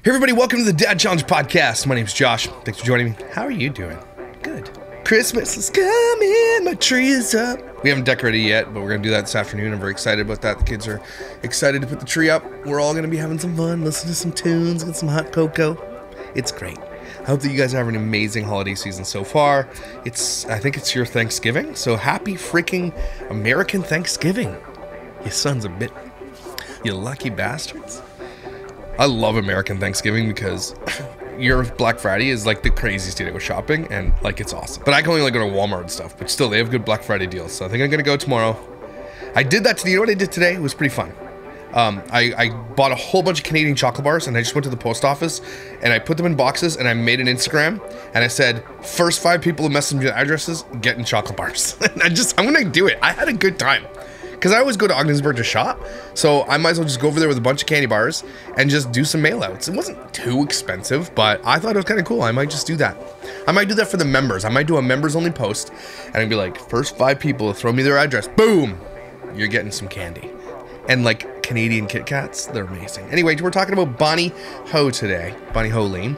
Hey everybody, welcome to the Dad Challenge Podcast. My name's Josh. Thanks for joining me. How are you doing? Good. Christmas is coming, my tree is up. We haven't decorated yet, but we're gonna do that this afternoon. I'm very excited about that. The kids are excited to put the tree up. We're all gonna be having some fun, listen to some tunes, get some hot cocoa. It's great. I hope that you guys are having an amazing holiday season so far. I think it's your Thanksgiving, so happy freaking American Thanksgiving. You sons of bitch. You lucky bastards. I love American Thanksgiving because your Black Friday is like the craziest day to go shopping, and like it's awesome. But I can only go to Walmart and stuff, but still they have good Black Friday deals. So I think I'm gonna go tomorrow. I did that today. You know what I did today? It was pretty fun. I bought a whole bunch of Canadian chocolate bars, and I just went to the post office and I put them in boxes, and I made an Instagram, and I said, first 5 people who message me the addresses, getting chocolate bars. And I'm gonna do it. I had a good time. Because I always go to Ogdensburg to shop, so I might as well just go over there with a bunch of candy bars and just do some mail outs. It wasn't too expensive, but I thought it was kind of cool. I might just do that. I might do that for the members. I might do a members only post, and I'd be like, first 5 people to throw me their address, boom, you're getting some candy. And like Canadian Kit Kats, they're amazing. Anyway, we're talking about Bonnie Ho today, Bonnie Hoellein.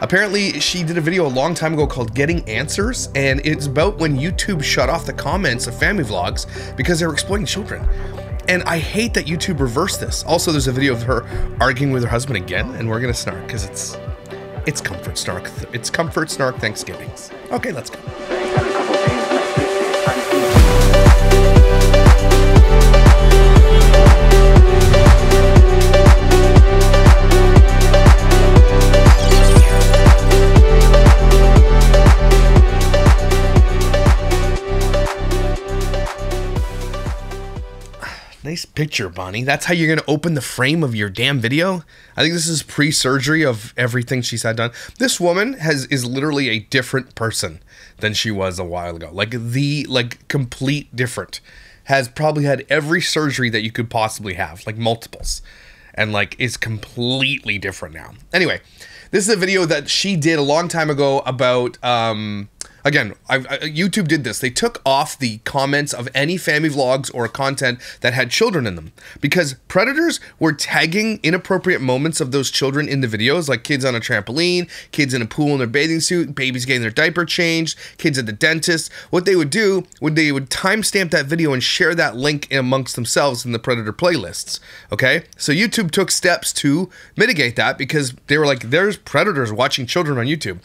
Apparently, she did a video a long time ago called Getting Answers, and it's about when YouTube shut off the comments of family vlogs because they were exploiting children. And I hate that YouTube reversed this. Also, there's a video of her arguing with her husband again, and we're gonna snark because it's comfort snark. It's comfort snark Thanksgivings. Okay, let's go. Nice picture, Bonnie. That's how you're going to open the frame of your damn video? I think this is pre-surgery of everything she's had done. This woman is literally a different person than she was a while ago. Like complete different. Has probably had every surgery that you could possibly have, like multiples. And like is completely different now. Anyway, this is a video that she did a long time ago about again, YouTube did this. They took off the comments of any family vlogs or content that had children in them because predators were tagging inappropriate moments of those children in the videos, like kids on a trampoline, kids in a pool in their bathing suit, babies getting their diaper changed, kids at the dentist. What they would do, they would timestamp that video and share that link amongst themselves in the predator playlists, okay? So YouTube took steps to mitigate that because they were like, there's predators watching children on YouTube.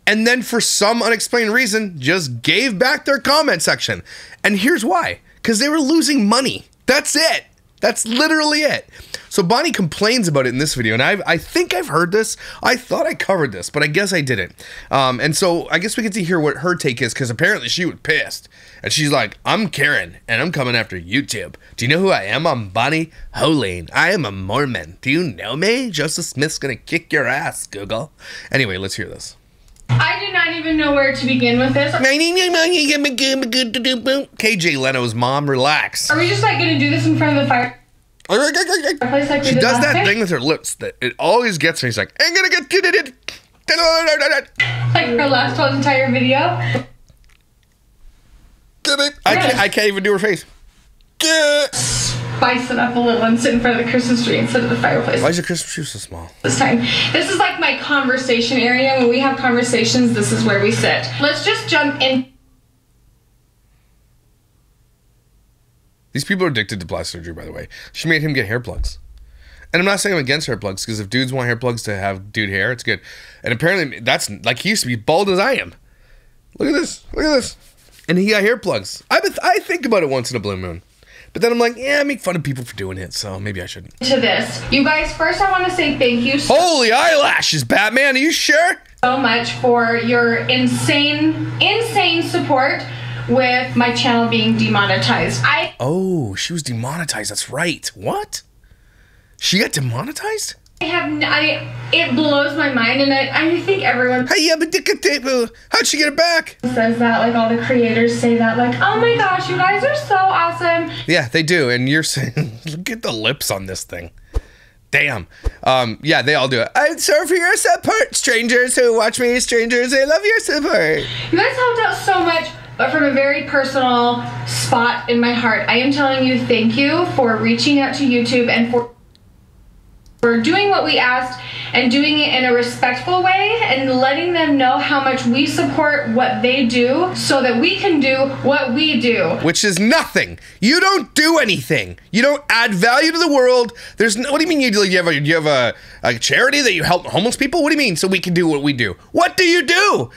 And then for some unexplained reason, just gave back their comment section. And here's why. Because they were losing money. That's it. That's literally it. So Bonnie complains about it in this video. And I think I've heard this. I thought I covered this, but I guess I didn't. And so I guess we get to hear what her take is, because apparently she was pissed. And she's like, I'm Karen, and I'm coming after YouTube. Do you know who I am? I'm Bonnie Hoellein. I am a Mormon. Do you know me? Joseph Smith's gonna kick your ass, Google. Anyway, let's hear this. I do not even know where to begin with this. KJ Leno's mom, relax. Are we just like gonna do this in front of the fire? Like she does that thing with her lips that it always gets me. She's like, I'm gonna get it. Like her last whole entire video. I can't even do her face. Spice it up a little and sit in front of the Christmas tree instead of the fireplace. Why is the Christmas tree so small? This time. This is like my conversation area. When we have conversations, this is where we sit. Let's just jump in. These people are addicted to plastic surgery, by the way. She made him get hair plugs. And I'm not saying I'm against hair plugs, because if dudes want hair plugs to have dude hair, it's good. And apparently, that's like he used to be bald as I am. Look at this. Look at this. And he got hair plugs. I think about it once in a blue moon. But then I'm like, yeah, I make fun of people for doing it, so maybe I shouldn't. To this. You guys, first I want to say thank you Holy eyelashes, Batman, are you sure? So much for your insane support with my channel being demonetized. Oh, she was demonetized, that's right. What? She got demonetized? It blows my mind, and I think everyone how'd she get it back? Says that, like all the creators say that, like, oh my gosh, you guys are so awesome. Yeah, they do, and you're saying, look at the lips on this thing. Damn. Yeah, they all do it. I'm sorry for your support, strangers who watch me, strangers, I love your support. You guys helped out so much, but from a very personal spot in my heart, I am telling you thank you for reaching out to YouTube and for doing what we asked and doing it in a respectful way and letting them know how much we support what they do so that we can do what we do. Which is nothing. You don't do anything. You don't add value to the world. There's no, what do you mean you do? You have a charity that you help homeless people? What do you mean so we can do what we do? What do you do?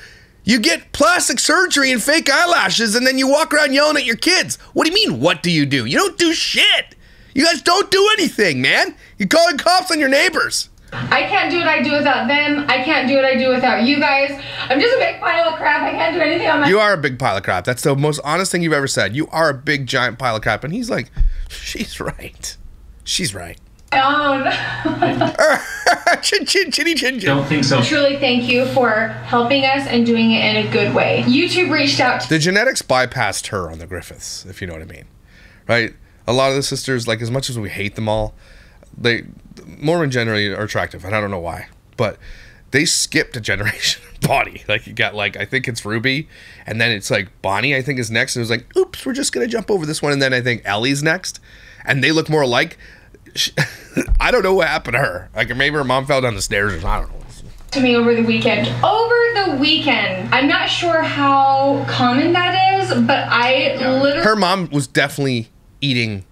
You get plastic surgery and fake eyelashes and then you walk around yelling at your kids. What do you mean, what do? You don't do shit. You guys don't do anything, man. You're calling cops on your neighbors. I can't do what I do without them. I can't do what I do without you guys. I'm just a big pile of crap. I can't do anything on my... You are a big pile of crap. That's the most honest thing you've ever said. You are a big, giant pile of crap. And he's like, she's right. She's right. Own. Chin, chin, chinny, chin, chin. Don't think so. Truly thank you for helping us and doing it in a good way. YouTube reached out to... The genetics bypassed her on the Griffiths, if you know what I mean. Right? A lot of the sisters, like, as much as we hate them all, Mormon generally are attractive, and I don't know why, but they skipped a generation of body. Like, you got, like, I think it's Ruby, and then it's, like, Bonnie, I think, is next, and it was like, oops, we're just gonna jump over this one, and then I think Ellie's next, and they look more alike. I don't know what happened to her. Like, maybe her mom fell down the stairs, or I don't know. To me over the weekend. I'm not sure how common that is, but I literally... Her mom was definitely eating,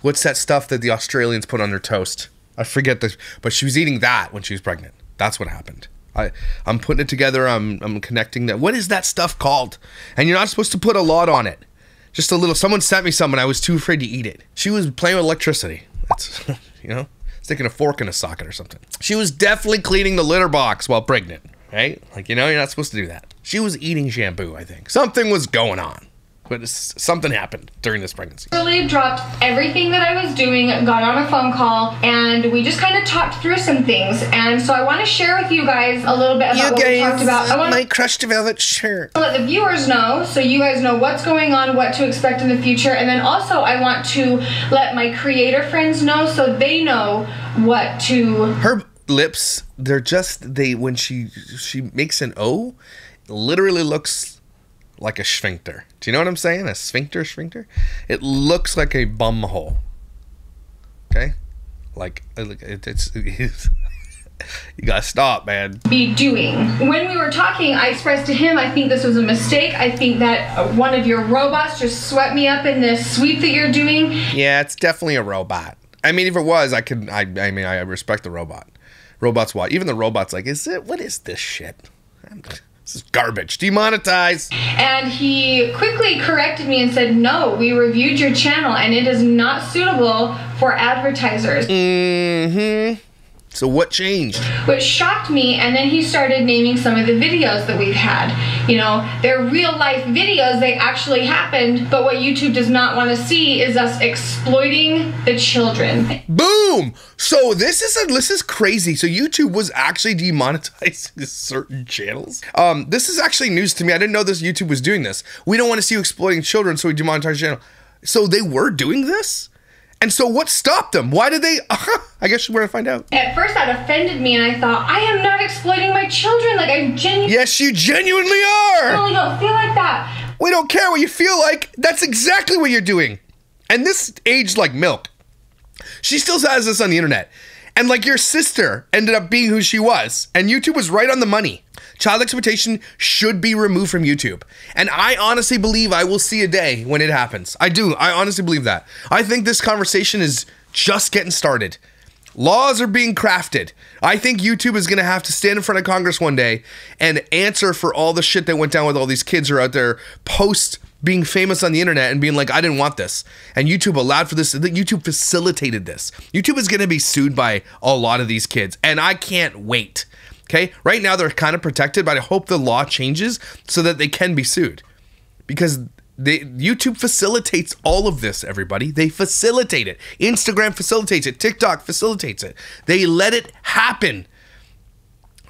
what's that stuff that the Australians put on their toast? I forget this, but she was eating that when she was pregnant. That's what happened. I'm putting it together. I'm connecting that. What is that stuff called? And you're not supposed to put a lot on it. Just a little. Someone sent me some and I was too afraid to eat it. She was playing with electricity. That's, you know, sticking a fork in a socket or something. She was definitely cleaning the litter box while pregnant, right? Like, you know, you're not supposed to do that. She was eating shampoo, I think. Something was going on. But something happened during this pregnancy. Really dropped everything that I was doing, got on a phone call, and we just kind of talked through some things. And so I want to share with you guys a little bit about what we talked about. I want my crushed velvet shirt. to let the viewers know, so you guys know what's going on, what to expect in the future. And then also I want to let my creator friends know so they know what to... Her lips, they're just, when she makes an O, it literally looks like a sphincter. Do you know what I'm saying? A sphincter? It looks like a bum hole. Okay? Like, it's you gotta stop, man. Be doing. When we were talking, I expressed to him, I think this was a mistake. I think that one of your robots just swept me up in this sweep that you're doing. Yeah, it's definitely a robot. I mean, if it was, I respect the robot. Robots what? Even the robot's like, what is this shit? This is garbage. Demonetize. And he quickly corrected me and said, no, we reviewed your channel and it is not suitable for advertisers. Mm-hmm. So what changed? Which shocked me, and then he started naming some of the videos that we've had. You know, they're real life videos, they actually happened, but what YouTube does not want to see is us exploiting the children. Boom! So this is crazy. So YouTube was actually demonetizing certain channels. This is actually news to me. I didn't know this YouTube was doing this. We don't want to see you exploiting children, so we demonetize your channel. So they were doing this? And so what stopped them? Why did they? I guess we're gonna find out. At first that offended me and I thought, I am not exploiting my children. Like, I genuinely... Yes, you genuinely are! I really don't feel like that. We don't care what you feel like. That's exactly what you're doing. And this aged like milk. She still has this on the internet. And like your sister ended up being who she was. And YouTube was right on the money. Child exploitation should be removed from YouTube. And I honestly believe I will see a day when it happens. I do. I honestly believe that. I think this conversation is just getting started. Laws are being crafted. I think YouTube is going to have to stand in front of Congress one day and answer for all the shit that went down with all these kids who are out there post being famous on the internet and being like, I didn't want this. And YouTube allowed for this. YouTube facilitated this. YouTube is going to be sued by a lot of these kids. And I can't wait. Okay, right now they're kind of protected, but I hope the law changes so that they can be sued. Because YouTube facilitates all of this, everybody. They facilitate it. Instagram facilitates it. TikTok facilitates it. They let it happen.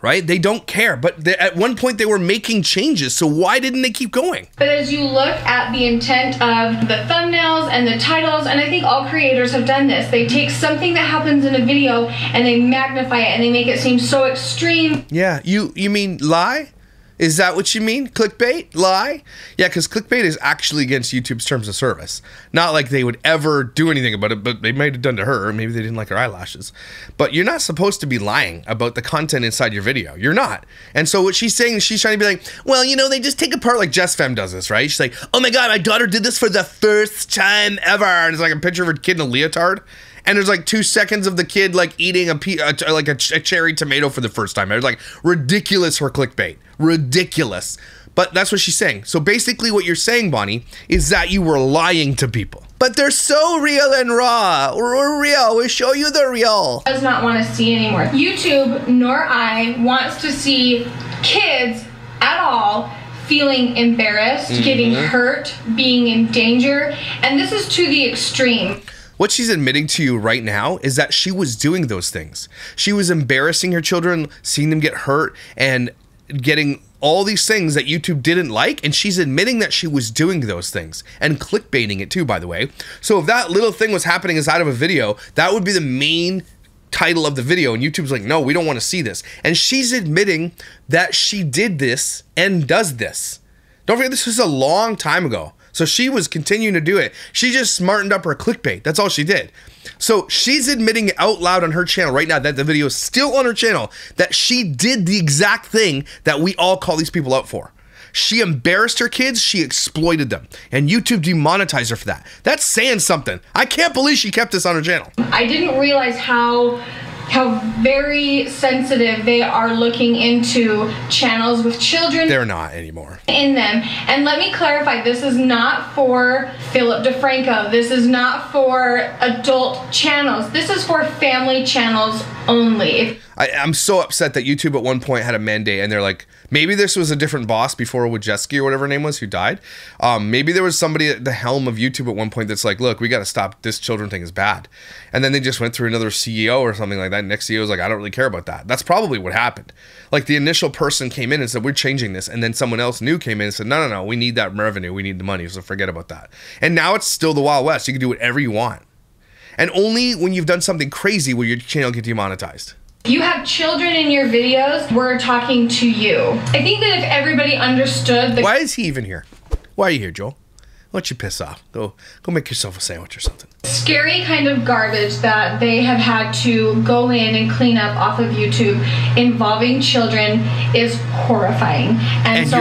Right? They don't care. But at one point they were making changes. So why didn't they keep going? But as you look at the intent of the thumbnails and the titles, and I think all creators have done this, they take something that happens in a video and they magnify it and they make it seem so extreme. Yeah, you mean lie? Is that what you mean? Clickbait? Lie? Yeah, because clickbait is actually against YouTube's terms of service. Not like they would ever do anything about it, but they might have done to her. Maybe they didn't like her eyelashes. But you're not supposed to be lying about the content inside your video. You're not. And so what she's saying, she's trying to be like, well, you know, they just take apart, like Jess Femme does this, right? She's like, oh my God, my daughter did this for the first time ever. And it's like a picture of her kid in a leotard. And there's like 2 seconds of the kid like eating a cherry tomato for the first time. It was like ridiculous for clickbait. Ridiculous. But that's what she's saying. So basically what you're saying, Bonnie, is that you were lying to people. But they're so real and raw. We're real. We show you the real. Does not want to see anymore. YouTube nor I wants to see kids at all feeling embarrassed, getting hurt, being in danger. And this is to the extreme. What she's admitting to you right now is that she was doing those things. She was embarrassing her children, seeing them get hurt, and getting all these things that YouTube didn't like, and she's admitting that she was doing those things, and clickbaiting it too, by the way. So if that little thing was happening inside of a video, that would be the main title of the video, and YouTube's like, no, we don't want to see this. And she's admitting that she did this and does this. Don't forget, this was a long time ago. So she was continuing to do it. She just smartened up her clickbait. That's all she did. So she's admitting out loud on her channel right now that the video is still on her channel, that she did the exact thing that we all call these people out for. She embarrassed her kids. She exploited them. And YouTube demonetized her for that. That's saying something. I can't believe she kept this on her channel. I didn't realize how very sensitive they are looking into channels with children. They're not anymore. In them. And let me clarify, this is not for Philip DeFranco. This is not for adult channels. This is for family channels only. I'm so upset that YouTube at one point had a mandate, and they're like, maybe this was a different boss before Wojcicki or whatever her name was who died. Maybe there was somebody at the helm of YouTube at one point that's like, look, we got to stop, this children thing is bad. And then they just went through another CEO or something like that. Next CEO was like, I don't really care about that. That's probably what happened. Like the initial person came in and said, we're changing this. And then someone else new came in and said, no, we need that revenue. We need the money. So forget about that. And now it's still the Wild West. You can do whatever you want. And only when you've done something crazy will your channel get demonetized. You have children in your videos, we're talking to you. I think that if everybody understood the— Why is he even here? Why are you here, Joel? Why don't you piss off? Go make yourself a sandwich or something. Scary kind of garbage that they have had to go in and clean up off of YouTube involving children is horrifying. And so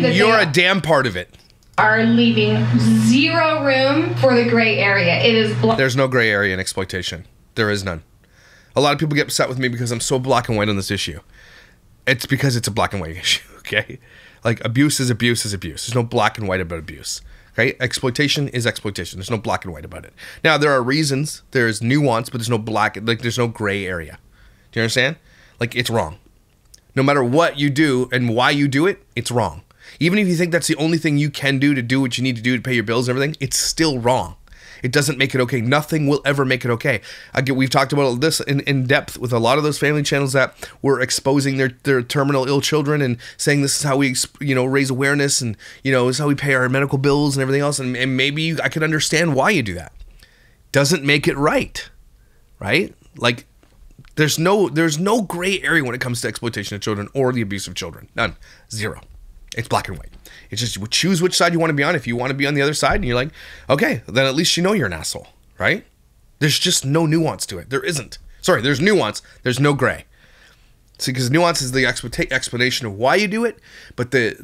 you're a damn part of it. Are leaving zero room for the gray area. It is There's no gray area in exploitation. There is none. A lot of people get upset with me because I'm so black and white on this issue. It's because it's a black and white issue, okay? Like, abuse is abuse is abuse. There's no black and white about abuse, okay? Exploitation is exploitation. There's no black and white about it. Now, there are reasons, there's nuance, but there's no black, like, there's no gray area. Do you understand? Like, it's wrong. No matter what you do and why you do it, it's wrong. Even if you think that's the only thing you can do to do what you need to do to pay your bills and everything, it's still wrong. It doesn't make it okay. Nothing will ever make it okay. Again, we've talked about this in depth with a lot of those family channels that were exposing their terminal ill children and saying this is how we, raise awareness, and, this is how we pay our medical bills and everything else. And maybe I could understand why you do that. Doesn't make it right? Like, there's no gray area when it comes to exploitation of children or the abuse of children. None. Zero. It's black and white. It's just you choose which side you want to be on. If you want to be on the other side and you're like, okay, then at least you know you're an asshole, right? There's just no nuance to it. There isn't. Sorry, there's nuance. There's no gray. See, because nuance is the explanation of why you do it, but the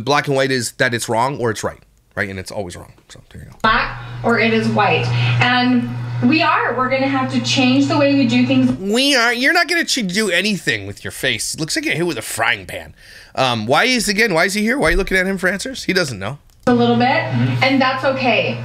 black and white is that it's wrong or it's right? And it's always wrong. So there you go. Black or it is white. And we're going to have to change the way we do things. You're not going to do anything with your face. It looks like you're hit with a frying pan. Why is he here? Why are you looking at him for answers? He doesn't know. A little bit, and that's okay.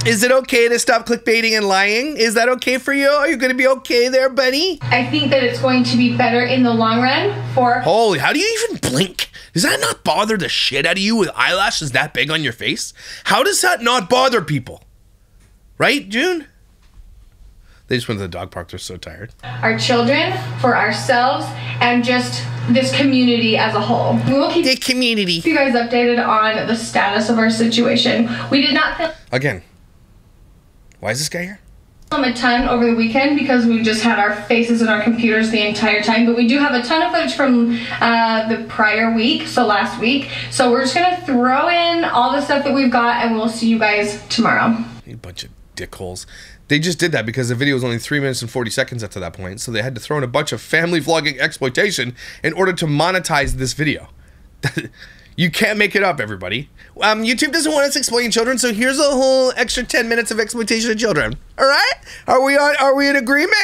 Is it okay to stop clickbaiting and lying? Is that okay for you? Are you going to be okay there, buddy? I think that it's going to be better in the long run for— Holy, how do you even blink? Does that not bother the shit out of you with eyelashes that big on your face? How does that not bother people? Right, June? They just went to the dog park. They're so tired. Our children, for ourselves, and just this community as a whole. We will keep the community. You guys updated on the status of our situation. We did not Again, why is this guy here? A ton over the weekend because we just had our faces in our computers the entire time, but we do have a ton of footage from the prior week, so last week. So we're just gonna throw in all the stuff that we've got and we'll see you guys tomorrow. You bunch of dickholes. They just did that because the video was only 3 minutes and 40 seconds up to that point, so they had to throw in a bunch of family vlogging exploitation in order to monetize this video. You can't make it up, everybody. YouTube doesn't want us exploiting children, so here's a whole extra 10 minutes of exploitation of children. All right? Are we in agreement?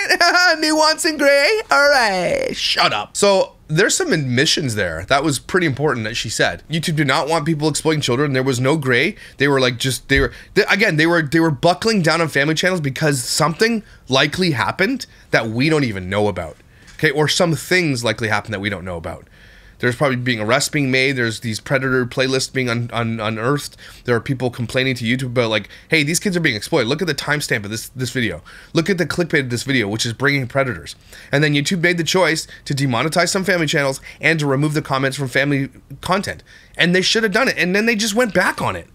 Nuance and gray? All right. Shut up. So there's some admissions there. That was pretty important that she said. YouTube did not want people exploiting children. There was no gray. They were like they were buckling down on family channels because something likely happened that we don't even know about. Okay? Or some things likely happened that we don't know about. There's probably arrests being made. There's these predator playlists being unearthed. There are people complaining to YouTube about like, hey, these kids are being exploited. Look at the timestamp of this video. Look at the clickbait of this video, which is bringing predators. And then YouTube made the choice to demonetize some family channels and to remove the comments from family content. And they should have done it. And then they just went back on it.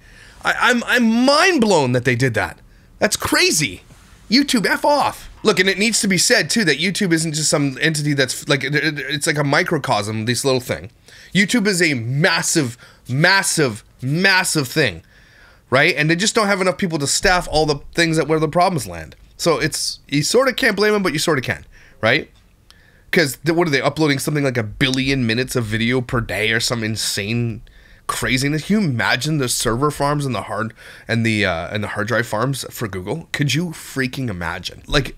I'm mind blown that they did that. That's crazy. YouTube, F off. Look, and it needs to be said, too, that YouTube isn't just some entity that's like, it's like a microcosm, this little thing. YouTube is a massive, massive, massive thing, right? And they just don't have enough people to staff all the things where the problems land. So you sort of can't blame them, but you sort of can, right? Because what are they uploading? Something like 1 billion minutes of video per day or some insane craziness. Can you imagine the server farms and the hard drive farms for Google? Could you freaking imagine? Like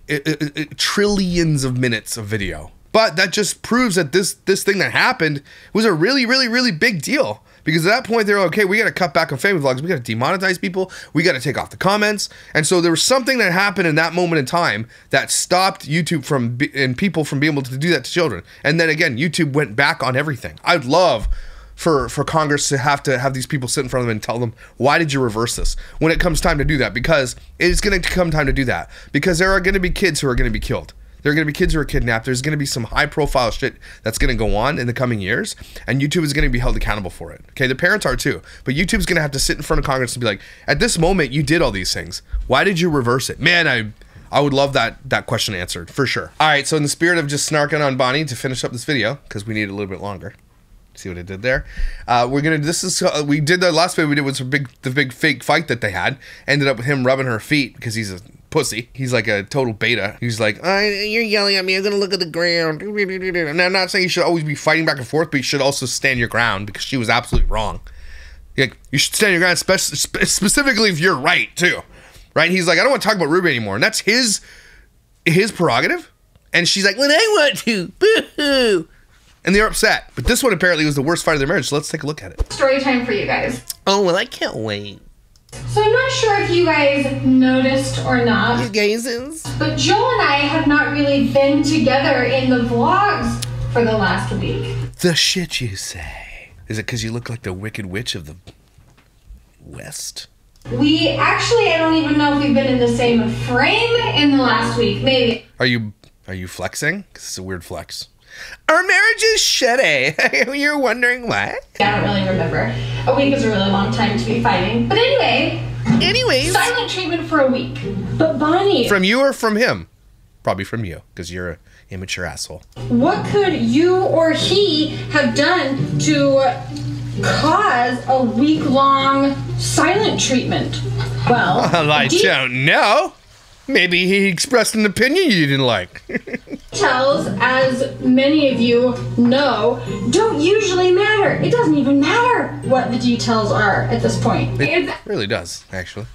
trillions of minutes of video. But that just proves that this thing that happened was a really, really, really big deal. Because at that point they're okay, we got to cut back on family vlogs. We got to demonetize people. We got to take off the comments. And so there was something that happened in that moment in time that stopped YouTube and people from being able to do that to children. And then again, YouTube went back on everything. I'd love for Congress to have these people sit in front of them and tell them, why did you reverse this when it comes time to do that? Because it's going to come time to do that. Because there are going to be kids who are going to be killed. There are going to be kids who are kidnapped. There's going to be some high profile shit that's going to go on in the coming years, and YouTube is going to be held accountable for it. Okay, the parents are too, but YouTube's going to have to sit in front of Congress and be like, at this moment, you did all these things. Why did you reverse it? Man, I would love that question answered, for sure. All right, so in the spirit of just snarking on Bonnie to finish up this video, because we need a little bit longer. See what I did there? We did the last video we did was the big fake fight that they had. Ended up with him rubbing her feet because he's a pussy. He's like a total beta. He's like, you're yelling at me. I'm gonna look at the ground. And I'm not saying you should always be fighting back and forth, but you should also stand your ground because she was absolutely wrong. Like, you should stand your ground, specifically if you're right too, right? He's like, I don't want to talk about Ruby anymore, and that's his prerogative. And she's like, when I want to, boo-hoo. And they're upset. But this one apparently was the worst fight of their marriage, so let's take a look at it. Story time for you guys. Oh, well, I can't wait. So I'm not sure if you guys noticed or not. You gazes. But Joel and I have not really been together in the vlogs for the last week. The shit you say. Is it because you look like the Wicked Witch of the West? We actually, I don't even know if we've been in the same frame in the last week. Maybe. Are you flexing? Because it's a weird flex. Our marriage is shitty. You're wondering why? I don't really remember. A week is a really long time to be fighting. But anyways. Silent treatment for a week. But Bonnie. From you or from him? Probably from you, because you're an immature asshole. What could you or he have done to cause a week-long silent treatment? Well, I don't know. Maybe he expressed an opinion you didn't like. Details, as many of you know, don't usually matter. It doesn't even matter what the details are at this point. It really does, actually.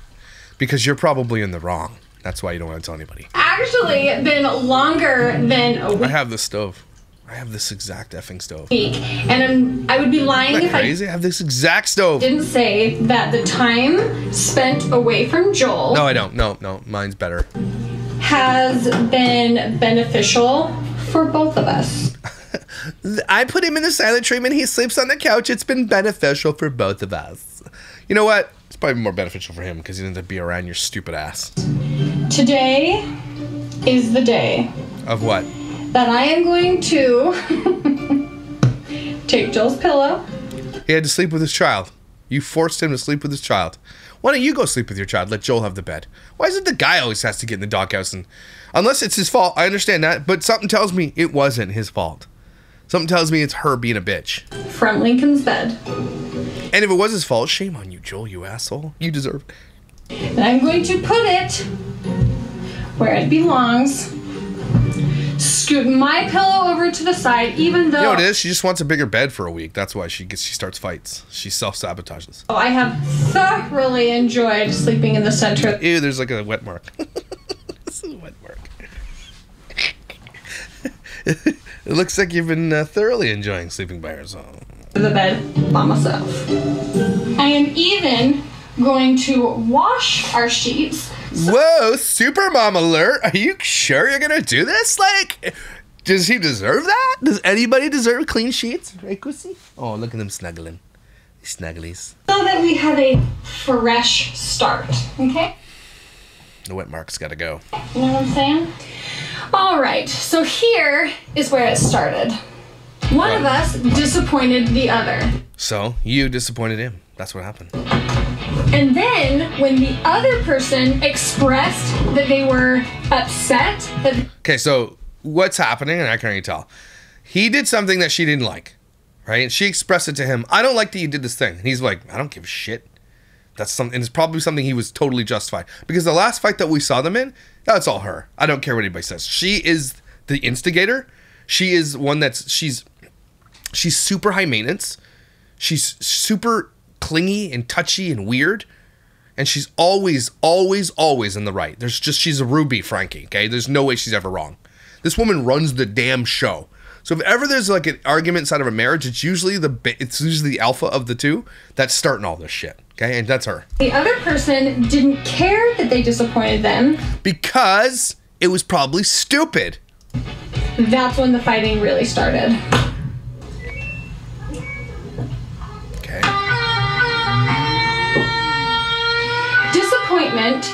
Because you're probably in the wrong. That's why you don't want to tell anybody. Actually been longer than a week. I have this stove. I have this exact effing stove. And I would be lying if I have this exact stove. Didn't say that the time spent away from Joel. No, I don't. No, mine's better. Has been beneficial for both of us. I put him in the silent treatment. He sleeps on the couch. It's been beneficial for both of us. You know what? It's probably more beneficial for him because he doesn't be around your stupid ass. Today is the day. Of what? That I am going to take Joel's pillow. He had to sleep with his child. You forced him to sleep with his child. Why don't you go sleep with your child? Let Joel have the bed. Why is it the guy always has to get in the doghouse? And unless it's his fault, I understand that. But something tells me it wasn't his fault. Something tells me it's her being a bitch. From Lincoln's bed. And if it was his fault, shame on you, Joel, you asshole. You deserve it. And I'm going to put it where it belongs. Scoot my pillow over to the side, even though... You know what it is? She just wants a bigger bed for a week. That's why she starts fights. She self-sabotages. I have thoroughly enjoyed sleeping in the center. Ew, there's like a wet mark. This is a wet mark. It looks like you've been thoroughly enjoying sleeping by yourself. The bed by myself. I am even going to wash our sheets. Whoa, super mom alert. Are you sure you're gonna do this? Like, does he deserve that? Does anybody deserve clean sheets? Right, Kussy? Oh, look at them snuggling. These snugglies. So that we have a fresh start, okay? The wet mark's gotta go. You know what I'm saying? All right, so here is where it started. One of us disappointed the other. So, you disappointed him. That's what happened. And then, when the other person expressed that they were upset... that Okay, so what's happening, and I can't really tell. He did something that she didn't like, right? And she expressed it to him. I don't like that you did this thing. And he's like, I don't give a shit. That's something, and it's probably something he was totally justified. Because the last fight that we saw them in, that's all her. I don't care what anybody says. She is the instigator. She is one that's, she's super high maintenance. She's super clingy and touchy and weird. And she's always, always, always in the right. She's a Ruby Frankie, okay? There's no way she's ever wrong. This woman runs the damn show. So if ever there's like an argument inside of a marriage, it's usually the alpha of the two that's starting all this shit, okay? And that's her. the other person didn't care that they disappointed them, Because it was probably stupid. that's when the fighting really started. Okay. Disappointment,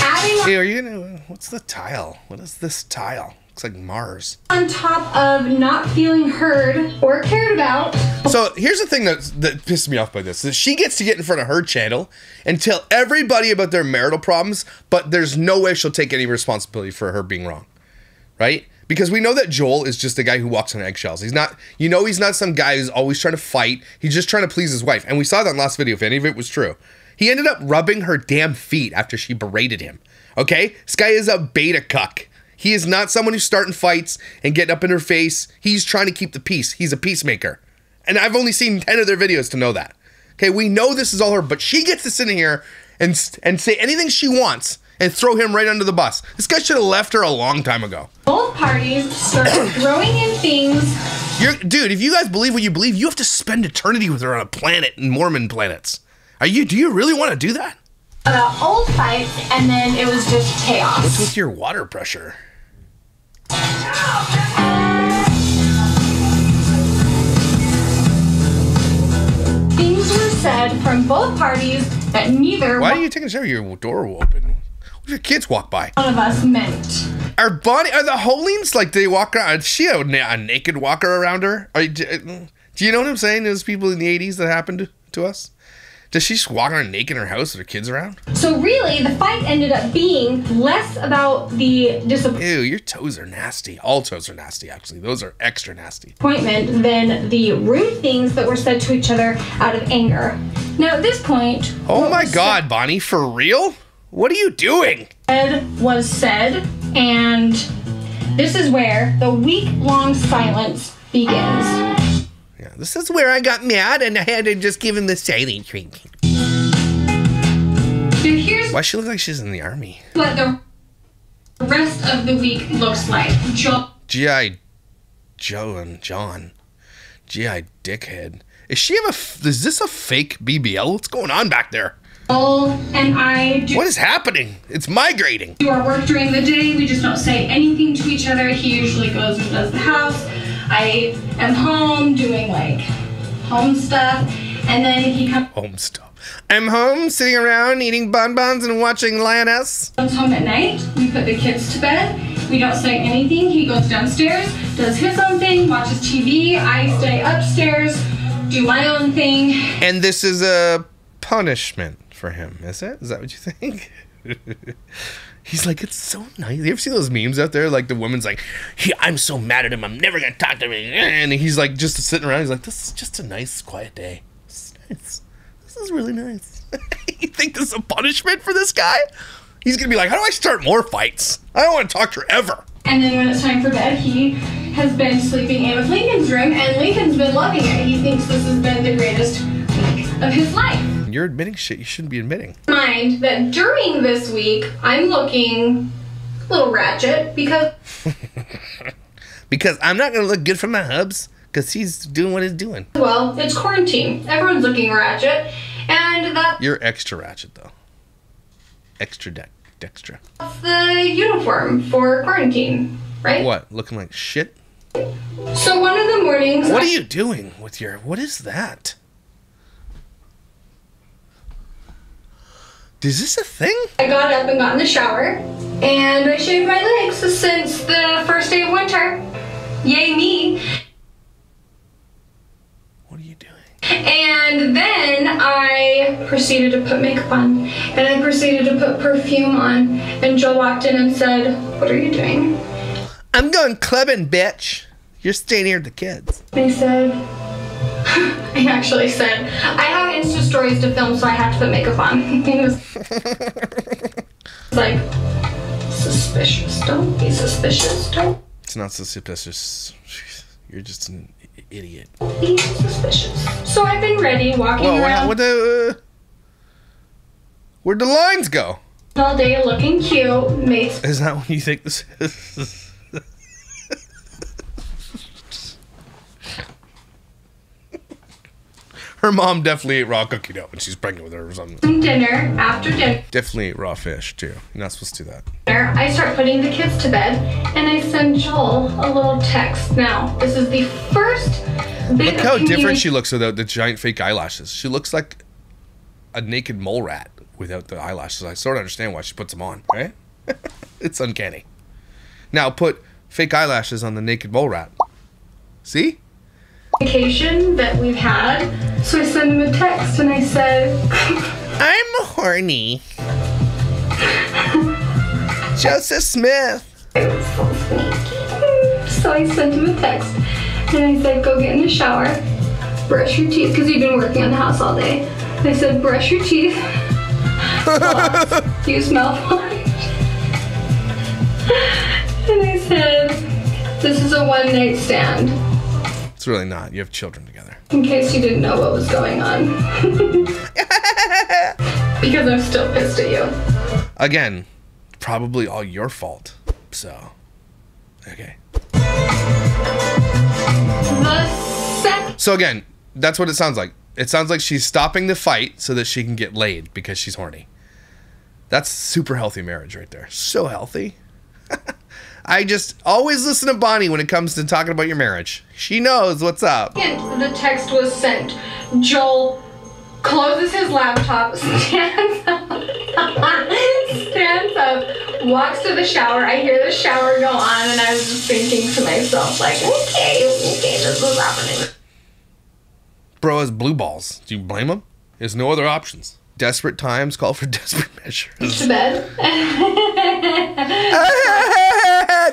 adding Hey, are you gonna, what's the tile? What is this tile? Looks like Mars. on top of not feeling heard or cared about. So here's the thing that pissed me off by this. Is she gets to get in front of her channel and tell everybody about their marital problems, but there's no way she'll take any responsibility for her being wrong. Right? Because we know that Joel is just a guy who walks on eggshells. He's not, he's not some guy who's always trying to fight. He's just trying to please his wife. And we saw that in the last video, if any of it was true. He ended up rubbing her damn feet after she berated him. Okay? This guy is a beta cuck. He is not someone who's starting fights and getting up in her face. He's trying to keep the peace. He's a peacemaker. And I've only seen 10 of their videos to know that. Okay, we know this is all her, but she gets to sit in here and say anything she wants and throw him right under the bus. This guy should have left her a long time ago. Both parties started throwing in things. Dude, if you guys believe what you believe, you have to spend eternity with her on a planet in Mormon planets. Do you really want to do that? About old fights, and then it was just chaos. What's with your water pressure? Things were said from both parties that neither Why are you taking a shower? Your door will open. What if your kids walk by? one of us meant. Are the Hoelleins, like, they walk around? Is she a naked walker around her? Do you know what I'm saying? Those people in the 80s that happened to us? Does she just walk around naked in her house with her kids around? So really, the fight ended up being less about the Ew, your toes are nasty. All toes are nasty, actually. Those are extra nasty. disappointment than the rude things that were said to each other out of anger. Now at this point, Oh my God, Bonnie, for real? What are you doing? was said, and this is where the week-long silence begins. Yeah, this is where I got mad and I had to just give him the silent treatment. So here's Why she look like she's in the army? what the rest of the week looks like. G.I. Joe and John. G.I. Dickhead. Is this a fake BBL? What's going on back there? And I do What is happening? It's migrating. our work during the day. We just don't say anything to each other. He usually goes and does the house. I am home doing like home stuff, and then he Home stuff. I'm home, sitting around, eating bonbons and watching Lioness. comes home at night. We put the kids to bed. We don't say anything. He goes downstairs, does his own thing, watches TV. I stay upstairs, do my own thing. And this is a punishment for him, is it? Is that what you think? He's like, it's so nice. You ever see those memes out there? Like the woman's like, I'm so mad at him. I'm never going to talk to him. And he's like, just sitting around. He's like, this is just a nice, quiet day. This is nice. This is really nice. You think this is a punishment for this guy? He's going to be like, how do I start more fights? I don't want to talk to her ever. And then when it's time for bed, he has been sleeping in with Lincoln's room, and Lincoln's been loving it. He thinks this has been the greatest week of his life. You're admitting shit you shouldn't be admitting. Mind that during this week, I'm looking a little ratchet because... Because I'm not going to look good for my hubs, because he's doing what he's doing. Well, it's quarantine. Everyone's looking ratchet, and that's... You're extra ratchet, though. Extra Dextra. That's the uniform for quarantine, right? What? Looking like shit? So one of the mornings... What are you doing with your... What is that? Is this a thing? I got up and got in the shower, and I shaved my legs since the first day of winter. Yay me. What are you doing? And then I proceeded to put makeup on, and I proceeded to put perfume on, and Joe walked in and said, what are you doing? I'm going clubbing, bitch. You're staying here with the kids. I said, I actually said, I have Insta stories to film, so I have to put makeup on. He was like, suspicious. Don't be suspicious. Don't. It's not so suspicious. You're just an idiot. Be suspicious. So I've been ready, walking around where'd the lines go? all day, looking cute. Mates. Is that what you think this is? Her mom definitely ate raw cookie dough when she's pregnant with her or something. Dinner, after dinner, Definitely ate raw fish, too. You're not supposed to do that. I start putting the kids to bed, and I send Joel a little text. Now, this is the first bit Look how different she looks without the giant fake eyelashes. She looks like a naked mole rat without the eyelashes. I sort of understand why she puts them on, right? It's uncanny. Now put fake eyelashes on the naked mole rat. See? Vacation that we've had. So I sent him a text, and I said, I'm horny. Joseph Smith. So I sent him a text, and I said, go get in the shower, brush your teeth, because he'd been working on the house all day. I said, brush your teeth, use mouthwash. And I said, this is a one-night stand. It's really not. You have children together. In case you didn't know what was going on. Because I'm still pissed at you. Again, probably all your fault. So, okay. So again, that's what it sounds like. It sounds like she's stopping the fight so that she can get laid because she's horny. That's super healthy marriage right there. So healthy. I just always listen to Bonnie when it comes to talking about your marriage. She knows what's up. And the text was sent. Joel closes his laptop, stands up, walks to the shower. I hear the shower go on, and I was just thinking to myself, like, okay, this is happening. Bro has blue balls. Do you blame him? There's no other options. Desperate times call for desperate measures. To bed.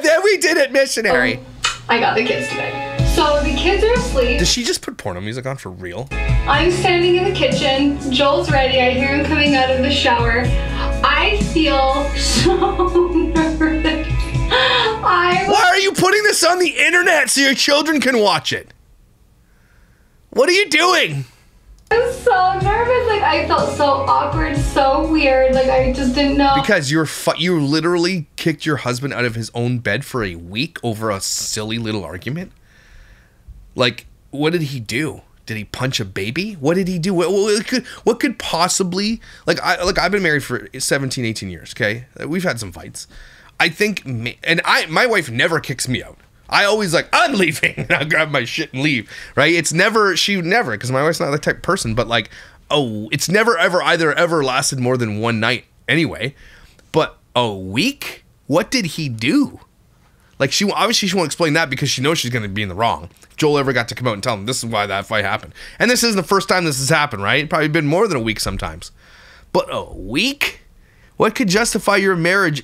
Then we did it, missionary. I got the kids to bed. So the kids are asleep. Did she just put porno music on for real? I'm standing in the kitchen. Joel's ready. I hear him coming out of the shower. I feel so nervous. Why are you putting this on the internet so your children can watch it? What are you doing? I was so nervous. Like, I felt so awkward, so weird. Like, I just didn't know. Because you literally kicked your husband out of his own bed for a week over a silly little argument? Like, what did he do? Did he punch a baby? What did he do? What could possibly... Like, I've been married for 17, 18 years, okay? We've had some fights. I think... my wife never kicks me out. I always like, I'm leaving, and I'll grab my shit and leave, right? It's never, because my wife's not that type of person, but like, it's never ever lasted more than one night anyway. But a week? What did he do? Like, she won't explain that because she knows she's going to be in the wrong. If Joel ever got to come out and tell him this is why that fight happened. And this isn't the first time this has happened, right? Probably been more than a week sometimes. But a week? What could justify your marriage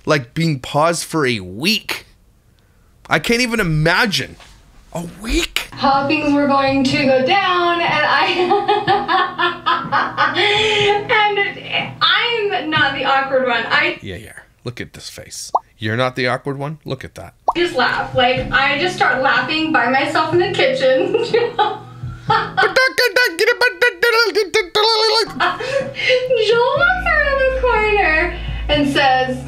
like being paused for a week? I can't even imagine. A week? How things were going to go down, and I'm not the awkward one. Yeah. Look at this face. You're not the awkward one? Look at that. Just laugh. Like, I just start laughing by myself in the kitchen. Joel walks around the corner and says,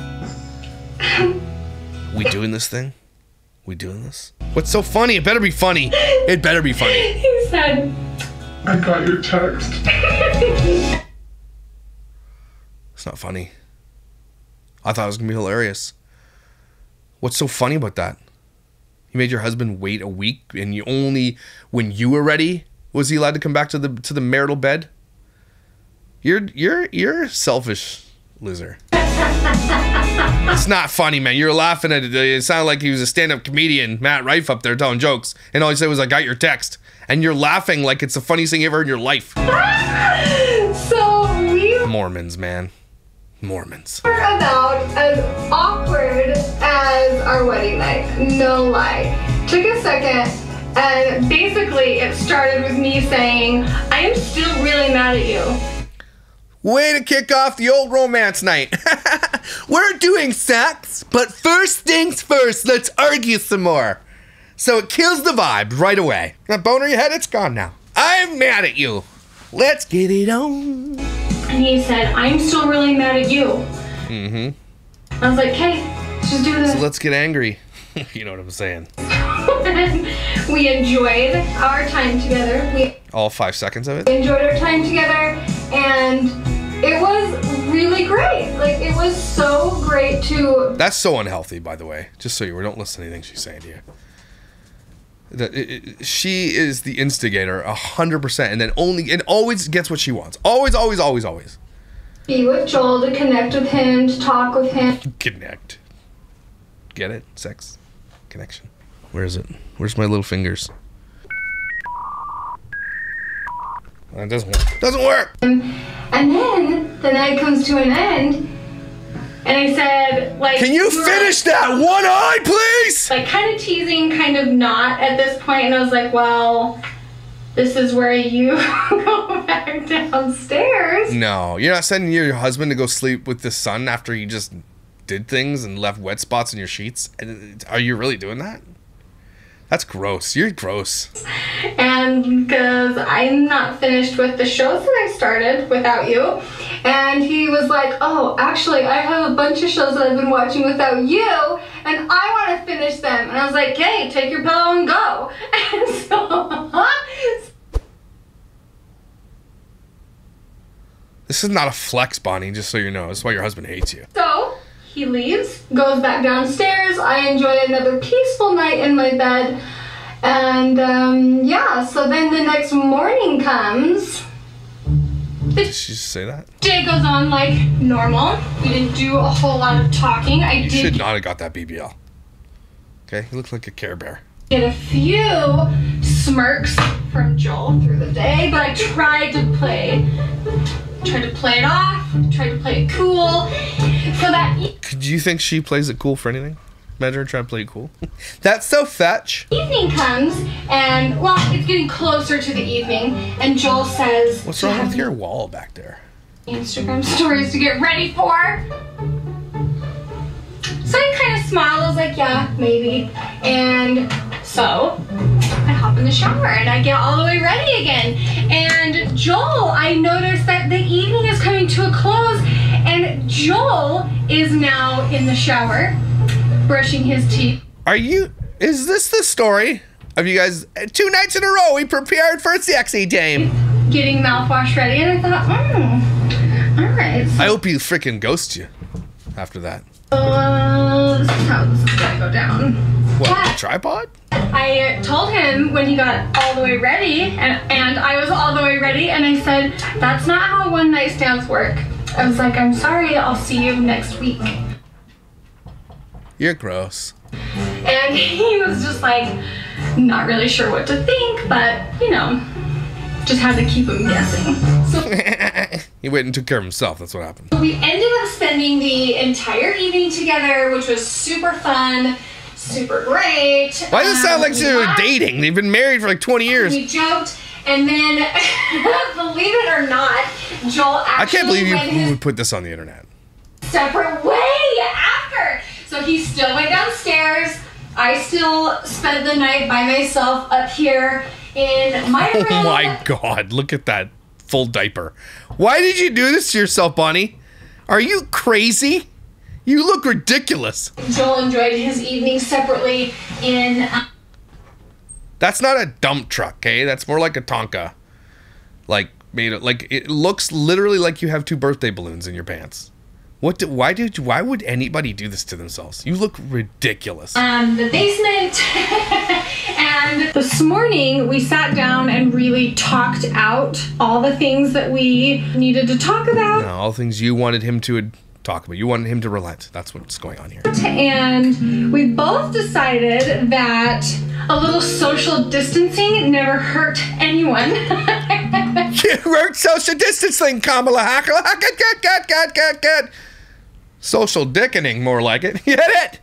we doing this thing? We doing this? What's so funny? It better be funny. It better be funny. He said, I got your text. It's not funny. I thought it was gonna be hilarious. What's so funny about that? You made your husband wait a week, and you only, when you were ready, was he allowed to come back to the marital bed? You're a selfish loser. It's not funny, man. You're laughing at it. It sounded like he was a stand-up comedian, Matt Rife, up there telling jokes, and all he said was, "I got your text," and you're laughing like it's the funniest thing you ever heard in your life. So we Mormons, man. Mormons. were about as awkward as our wedding night. No lie. Took a second, and basically it started with me saying, I am still really mad at you. Way to kick off the old romance night. We're doing sex, but first things first, let's argue some more. So it kills the vibe right away. That boner you had, it's gone now. I'm mad at you. Let's get it on. And he said, I'm still really mad at you. Mm-hmm. I was like, hey, let's just do this. So let's get angry. You know what I'm saying. We enjoyed our time together. All 5 seconds of it? We enjoyed our time together, and it was really great. Like, it was so great to... That's so unhealthy, by the way. Just so you don't listen to anything she's saying to you. She is the instigator 100%, and then always gets what she wants. Always. Be with Joel, to connect with him, to talk with him. Connect. Get it? Sex. Connection. Where is it? Where's my little fingers? It doesn't work. Doesn't work! And then the night comes to an end, and I said, like... Can you finish that one eye, please? Like, kind of teasing, kind of not at this point, and I was like, well, this is where you go back downstairs. No, you're not sending your husband to go sleep with the son after he just did things and left wet spots in your sheets? Are you really doing that? That's gross. You're gross. And because I'm not finished with the shows that I started without you. And he was like, oh, actually, I have a bunch of shows that I've been watching without you, and I want to finish them. And I was like, hey, take your pillow and go. And so... This is not a flex, Bonnie, just so you know. That's why your husband hates you. So... he leaves, goes back downstairs. I enjoy another peaceful night in my bed. And yeah, so then the next morning comes. Did she say that? Day goes on like normal. We didn't do a whole lot of talking. You should not have got that BBL. Okay, you look like a Care Bear. Get a few smirks from Joel through the day, but I tried to play it off, tried to play it cool, so that... Do you think she plays it cool for anything? Imagine her trying to play it cool. That's so fetch. Evening comes, and, well, it's getting closer to the evening, and Joel says... What's wrong with your wall back there? Instagram stories to get ready for. So I kind of smiled, I was like, yeah, maybe. And so I hop in the shower and I get all the way ready again. And Joel, I noticed that the evening is coming to a close, and Joel is now in the shower, brushing his teeth. Is this the story of you guys? 2 nights in a row, we prepared for a sexy day. Getting mouthwash ready, and I thought, all right. I hope he freaking ghosts you after that. This is how this is gonna go down. What, Yeah. the tripod? I told him when he got all the way ready, and I was all the way ready, and I said, that's not how one night stands work. I was like, I'm sorry, I'll see you next week. You're gross. And he was just like, not really sure what to think, but, you know, just had to keep him guessing. So He went and took care of himself. That's what happened. We ended up spending the entire evening together, which was super fun, super great. Why does it sound like they were dating? They've been married for like 20 years. We joked, and then, believe it or not, Joel actually I can't believe you would put this on the internet. Separate way after. So he still went downstairs. I still spent the night by myself up here in my room. Oh my God, look at that full diaper. Why did you do this to yourself, Bonnie? Are you crazy? You look ridiculous. Joel enjoyed his evening separately in... That's not a dump truck, okay? That's more like a Tonka. Like, it looks literally like you have 2 birthday balloons in your pants. Why would anybody do this to themselves? You look ridiculous. The basement. And this morning we sat down and really talked out all the things that we needed to talk about. No, all the things you wanted him to talk about. You wanted him to relent. That's what's going on here. And we both decided that a little social distancing never hurt anyone. You wrote social distancing, Kamala. Good. Social dickening, more like it. Get it?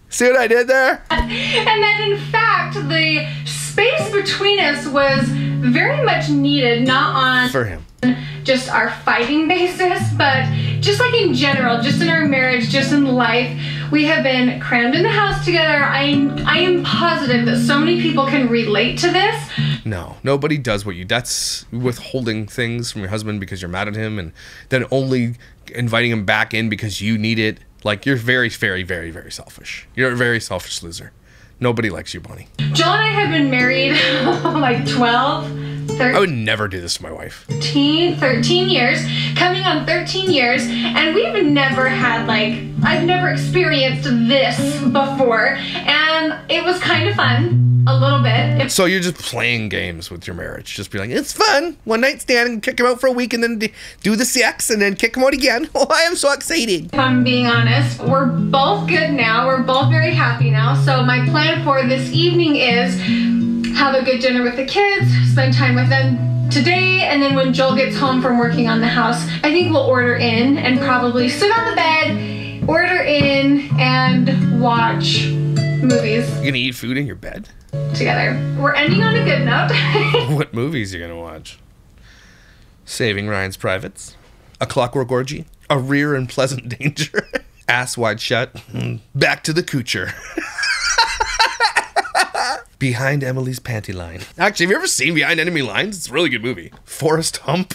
See what I did there? And that in fact, the space between us was very much needed, not on for him. Just our fighting basis, but just like in general, just in our marriage, just in life, we have been crammed in the house together. I am positive that so many people can relate to this. No, nobody does what you... That's withholding things from your husband because you're mad at him and then only inviting him back in because you need it. Like, you're very, very, very, very selfish. You're a very selfish loser. Nobody likes you, Bonnie. Joel and I have been married like 13 I would never do this to my wife. 13 years, coming on 13 years, and we've never had, like, I've never experienced this before, and it was kind of fun, a little bit. So you're just playing games with your marriage. Just be like, it's fun. One night stand and kick him out for a week and then do the sex and then kick him out again. Oh, I am so excited. If I'm being honest, we're both good now. We're both very happy now. So my plan for this evening is have a good dinner with the kids, spend time with them today, and then when Joel gets home from working on the house, I think we'll order in and probably sit on the bed, order in, and watch movies. You gonna eat food in your bed? Together. We're ending on a good note. What movies are you gonna watch? Saving Ryan's Privates, A Clockwork Orgy, A Rear and Pleasant Danger, Ass Wide Shut, Back to the Coocher. Behind Emily's Panty Line. Actually, have you ever seen Behind Enemy Lines? It's a really good movie. Forrest Hump.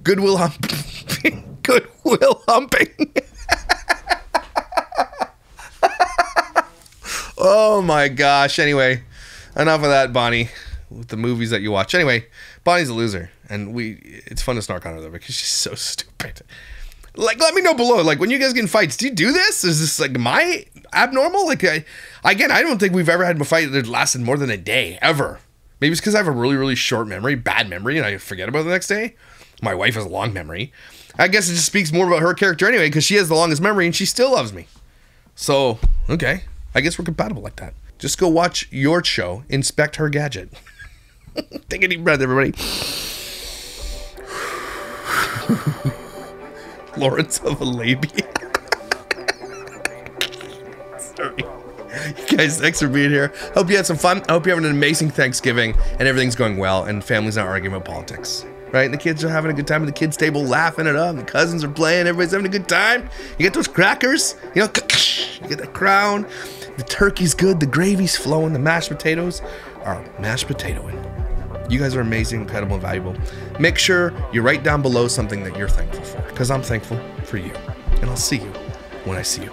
Goodwill Humping. Goodwill Humping. Oh my gosh. Anyway, enough of that, Bonnie, with the movies that you watch. Anyway, Bonnie's a loser, and it's fun to snark on her though because she's so stupid. Like, let me know below. Like, when you guys get in fights, do you do this? Is this like my abnormal? Like, I don't think we've ever had a fight that lasted more than a day ever. Maybe it's because I have a really, really short memory, bad memory, and I forget about it the next day. My wife has a long memory. I guess it just speaks more about her character anyway because she has the longest memory and she still loves me. So, okay. I guess we're compatible like that. Just go watch your show, Inspect Her Gadget. Take a deep breath, everybody. Lawrence of Arabia. Sorry. You guys, thanks for being here. Hope you had some fun. I hope you're having an amazing Thanksgiving and everything's going well and family's not arguing about politics. Right? And the kids are having a good time at the kids' table, laughing it up. The cousins are playing. Everybody's having a good time. You get those crackers. You know, you get the crown. The turkey's good. The gravy's flowing. The mashed potatoes are mashed potatoing. You guys are amazing, incredible, and valuable. Make sure you write down below something that you're thankful for, because I'm thankful for you. And I'll see you when I see you.